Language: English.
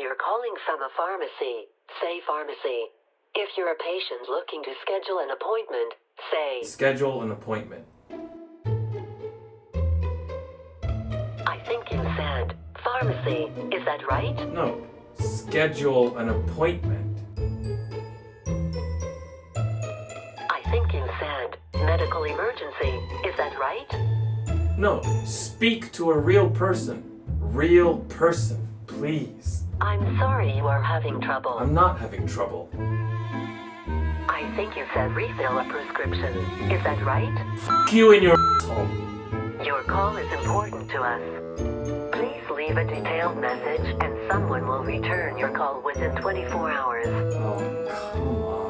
you're calling from a pharmacy, say pharmacy. If you're a patient looking to schedule an appointment, say schedule an appointment. I think you said pharmacy. Is that right? No, schedule an appointment. I think you said medical emergency. Is that right? No, speak to a real person. Real person, please. I'm sorry you are having trouble. I'm not having trouble. I think you said refill a prescription. Is that right? F*** you in your asshole. Your call is important to us. Please leave a detailed message and someone will return your call within 24 hours. Oh, come on.